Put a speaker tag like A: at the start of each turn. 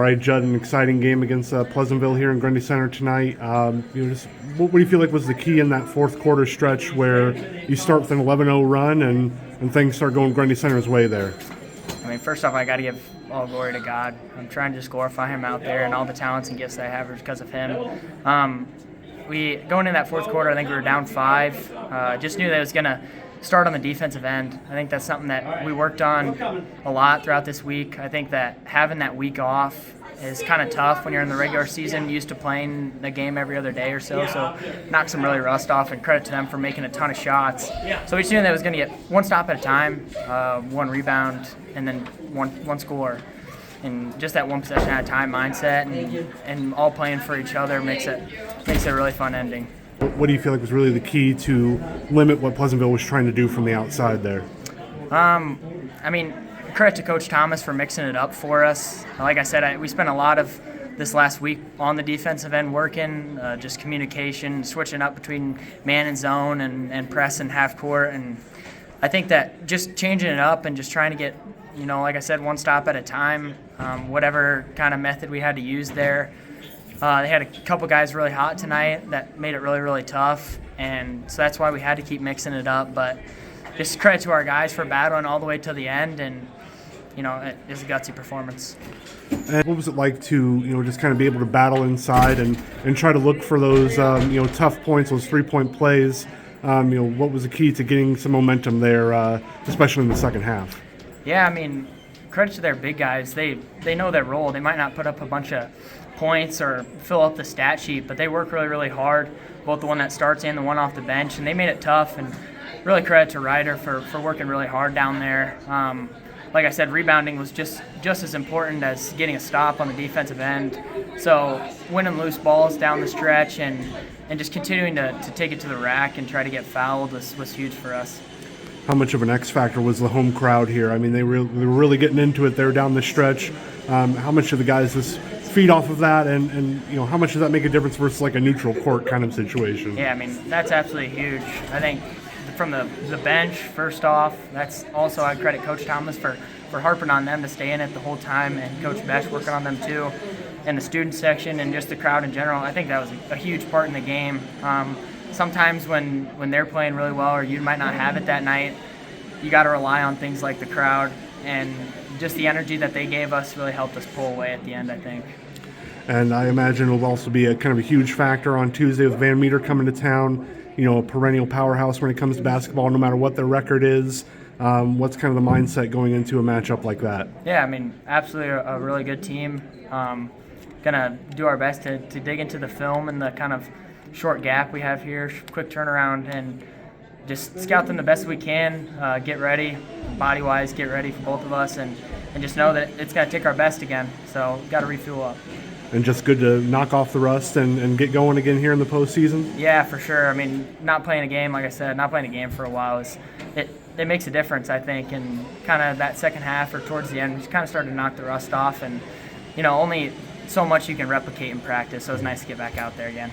A: All right, Judd, an exciting game against Pleasantville here in Grundy Center tonight. What do you feel like was the key in that fourth quarter stretch where you start with an 11-0 run and things start going Grundy Center's way there?
B: I mean, first off, I got to give all glory to God. I'm trying to just glorify Him out there, and all the talents and gifts that I have are because of Him. We going into that fourth quarter, I think we were down 5. Just knew that it was going to start on the defensive end. I think that's something that we worked on a lot throughout this week. I think that having that week off is kind of tough when you're in the regular season, used to playing the game every other day or so. So knocked some really rust off, and credit to them for making a ton of shots. So we just knew that it was going to get one stop at a time, one rebound, and then one score. And just that one possession at a time mindset and all playing for each other makes it a really fun ending.
A: What do you feel like was really the key to limit what Pleasantville was trying to do from the outside there?
B: I mean, credit to Coach Thomas for mixing it up for us. Like I said, we spent a lot of this last week on the defensive end working, just communication, switching up between man and zone and press and half court. And I think that just changing it up and just trying to get, like I said, one stop at a time, whatever kind of method we had to use there. They had a couple guys really hot tonight that made it really, really tough, and so that's why we had to keep mixing it up. But just credit to our guys for battling all the way to the end, and it was a gutsy performance.
A: And what was it like to just kind of be able to battle inside and try to look for those tough points, those 3-point plays? What was the key to getting some momentum there, especially in the second half?
B: Yeah, I mean, credit to their big guys. They know their role. They might not put up a bunch of points or fill up the stat sheet, but they work really, really hard, both the one that starts and the one off the bench, and they made it tough. And really credit to Ryder for working really hard down there. Like I said, rebounding was just as important as getting a stop on the defensive end. So winning loose balls down the stretch and just continuing to take it to the rack and try to get fouled was huge for us.
A: How much of an X factor was the home crowd here? I mean, they were really getting into it there down the stretch. How much of the guys just feed off of that, and how much does that make a difference versus like a neutral court kind of situation?
B: Yeah, I mean, that's absolutely huge. I think from the bench, first off, that's also I credit Coach Thomas for harping on them to stay in it the whole time, and Coach Besh working on them too, and the student section and just the crowd in general. I think that was a huge part in the game. Sometimes when they're playing really well or you might not have it that night, you got to rely on things like the crowd, and just the energy that they gave us really helped us pull away at the end, I think.
A: And I imagine it will also be a kind of a huge factor on Tuesday with Van Meter coming to town, a perennial powerhouse when it comes to basketball, no matter what their record is. What's kind of the mindset going into a matchup like that?
B: Yeah, I mean, absolutely a really good team. Gonna do our best to dig into the film and the kind of short gap we have here, quick turnaround, and just scout them the best we can, get ready, body-wise, get ready for both of us, and just know that it's got to take our best again. So got to refuel up.
A: And just good to knock off the rust and get going again here in the postseason?
B: Yeah, for sure. I mean, not playing a game, like I said, not playing a game for a while, it makes a difference, I think, and kind of that second half or towards the end, we just kind of started to knock the rust off, and, only so much you can replicate in practice, so it was nice to get back out there again.